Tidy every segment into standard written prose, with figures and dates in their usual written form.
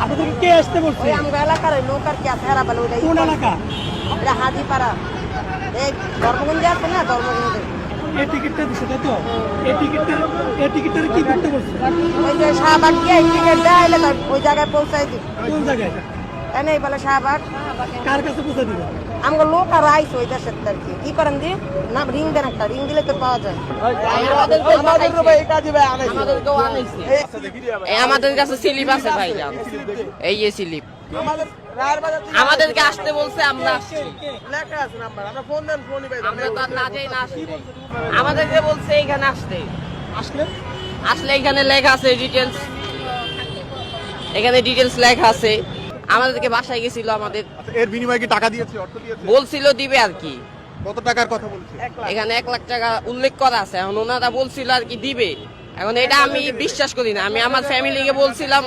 আপনাদের কে আসতে বলছে? ওই আমগো এলাকার ওই লোক আর কি আছে হেরা বলে ওইটা কোন এলাকা? এটা হাজিপাড়া এই ধর্মগঞ্জে আছে না ধর্মগঞ্জে এই টিকিটটা দিছে তাই তো? এই টিকিটটা কি করতে বলছে? ওই যে শাহবাগ গিয়ে টিকিট দেয় ওই জায়গায় পৌঁছাই দিই। কোন জায়গায়? এনেই বলে শাহবাগ কার কাছে পৌঁছে দিবে? আমগো লোক আর আইস ওই দেশের আর কি কি করেন দি না রিং দেন একটা রিং দিলে তো পাওয়া যায়। আমাদের কাছে স্লিপ আছে ভাই, এই যে স্লিপ আমাদেরকে আসতে বলছে, আমরা আসছি। আমরা তো আর না যাই না আসি। আমাদেরকে বলছে এইখানে আসতে, আসলে এখানে লেখা আছে ডিটেলস, এখানে ডিটেলস লেখা আছে। আমাদেরকে বাসায় গেছিল, আমাদের এর বিনিময়ে কি টাকা দিয়েছে, অর্থ দিয়েছে? বলছিল দিবে আর কি। কত টাকার কথা বলছে? এখানে 1 লাখ টাকা উল্লেখ করা আছে। এখন ওনারা বলছিল আর কি দিবে। এখন এটা আমি বিশ্বাস করি না। আমি আমার ফ্যামিলিকে বলছিলাম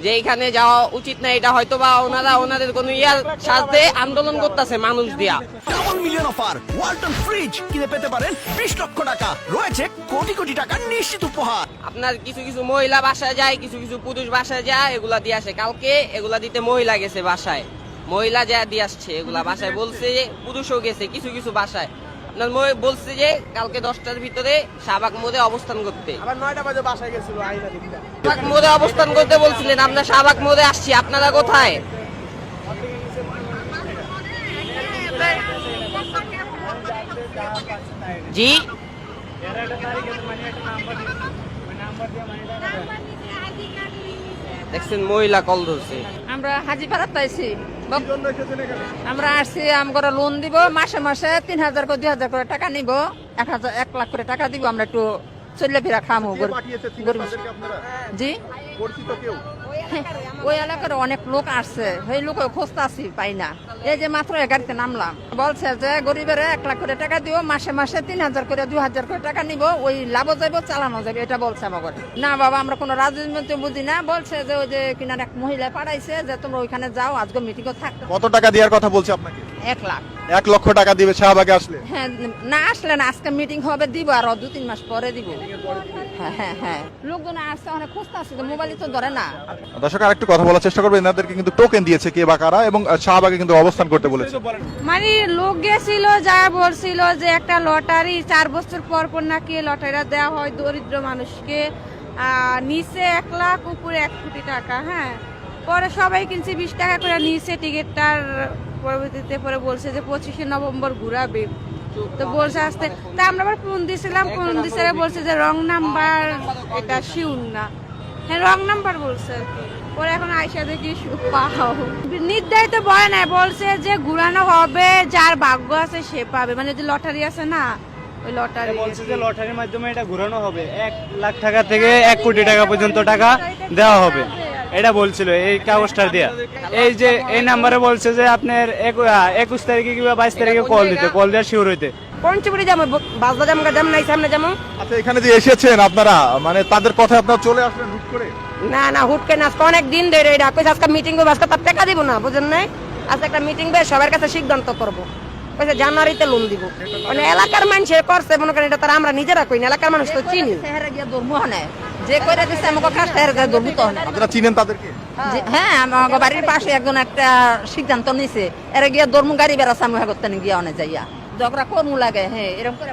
যে এখানে যাওয়া উচিত না, এটা হয়তো বা ওনারা ওনাদের কোনো ইয়ার সাথে আন্দোলন করতেছে মানুষ দিয়া। Double million offer Walton fridge কিনে পেতে পারেন 20 লক্ষ টাকা, রয়েছে কোটি কোটি টাকার নিশ্চিত উপহার। আপনার কিছু কিছু মহিলা বাসায় যায়, কিছু কিছু পুরুষ বাসায় যায়, এগুলা দিয়ে আসে। কালকে এগুলা দিতে মহিলা গেছে বাসায়, মহিলা যা দিয়ে আসছে এগুলা বাসায়। বলছে যে পুরুষও গেছে কিছু কিছু বাসায়। আপনার বলছে যে কালকে 10টার ভিতরে শাহবাগ মোড়ে অবস্থান করতে। আবার 9টা বাজে বাসায় গেছিল আইনা দিতে। শাহবাগ মোড়ে অবস্থান করতে বলছিলেন, আমরা শাহবাগ মোড়ে আসছি, আপনারা কোথায়? জি দেখছেন মহিলা কল ধরছে। আমরা হাজিপাড়াত পাইছি, আমরা আসছি আমরা লোন দিব, মাসে মাসে 3000 করে 2000 করে টাকা নিব, 1 লাখ করে টাকা দিব। আমরা একটু চলে ফেরা খামো। জি ওই এলাকার অনেক লোক আসছে, সেই লোক খুঁজতেছি পাই না। এই যে মাত্র গাড়িতে নামলাম, বলছে যে গরিবের 1 লাখ করে টাকা দিও, মাসে মাসে 3000 করে 2000 করে টাকা নিব, ওই লাভও যাবো চালানো যাবে, এটা বলছে আমাকে। না বাবা, আমরা কোনো রাজনীতি বুঝি না। বলছে যে ওই যে কিনার এক মহিলা পাঠাইছে যে তোমরা ওইখানে যাও, আজকে মিটিংও থাকতে। কত টাকা দেওয়ার কথা বলছে আপনাকে? 1 লাখ। 1 লক্ষ টাকা দিবে শাহবাগে আসলে? হ্যাঁ, না আসলে না, আজকে মিটিং হবে, দিব আর 2-3 মাস পরে দিব। হ্যাঁ হ্যাঁ হ্যাঁ, লোকজন আসছে, অনেক খুঁজতে আসছে, মোবাইলে তো ধরে না। দর্শক আরেকটু কথা বলার চেষ্টা করবেন। এনাদেরকে কিন্তু টোকেন দিয়েছে কে বা কারা, এবং শাহবাগে কিন্তু অবস্থান করতে বলেছে। মানে লোক গেছিল যা বলছিল যে একটা লটারি 4 বছর পর পর নাকি লটারিটা দেওয়া হয় দরিদ্র মানুষকে, নিচে 1 লাখ উপরে 1 কোটি টাকা। হ্যাঁ, পরে সবাই কিনছে 20 টাকা করে নিচে টিকিটটার। পরবর্তীতে পরে বলছে যে 25শে নভেম্বর ঘুরাবে, তো বলছে আসতে। তা আমরা আবার ফোন দিয়েছিলাম, ফোন দিয়েছে বলছে যে রং নাম্বার, এটা শিউর না। হ্যাঁ, রং নাম্বার বলছে আর কি। পরে এখন আইসা দেখি পাও নির্ধারিত বলে নাই, বলছে যে ঘুরানো হবে, যার ভাগ্য আছে সে পাবে। মানে যে লটারি আছে না, ওই লটারি বলছে যে লটারির মাধ্যমে এটা ঘোরানো হবে, 1 লাখ টাকা থেকে 1 কোটি টাকা পর্যন্ত টাকা দেওয়া হবে, এটা বলছিল এই কাগজটা দেয়া। এই যে এই নাম্বারে বলছে যে আপনার 21 তারিখে কিংবা 22 তারিখে কল দেওয়া শিওর হইতে। পঞ্চপুরি যাবো, বাজদা জামগা জাম নাই, সামনে যাবো। আচ্ছা, এখানে যে এসেছেন আপনারা, মানে তাদের কথা আপনারা চলে আসলেন হুট করে? না না, হুটকে না, আজকে অনেক দিন ধরে এটা কইছে আজকে মিটিং করবো, আজকে তার টাকা দিব না, বুঝেন নাই? আজকে একটা মিটিং করে সবার কাছে সিদ্ধান্ত করবো, কইছে জানুয়ারিতে লোন দিব। মানে এলাকার মানুষ করছে, মনে করেন এটা তারা আমরা নিজেরা কই না, এলাকার মানুষ তো চিনি। হেরে গিয়ে ধর্ম হয় যে কইরা দিচ্ছে আমাকে কাজ, হেরে গিয়ে ধর্ম তো হয়। আপনারা চিনেন তাদেরকে? হ্যাঁ, আমার বাড়ির পাশে একজন একটা সিদ্ধান্ত নিছে, এরা গিয়া ধর্ম গাড়ি বেড়াচ্ছে, আমি করতে গিয়া অনেক যাইয়া ঝগড়া করমু লাগে। হ্যাঁ, এরকম করে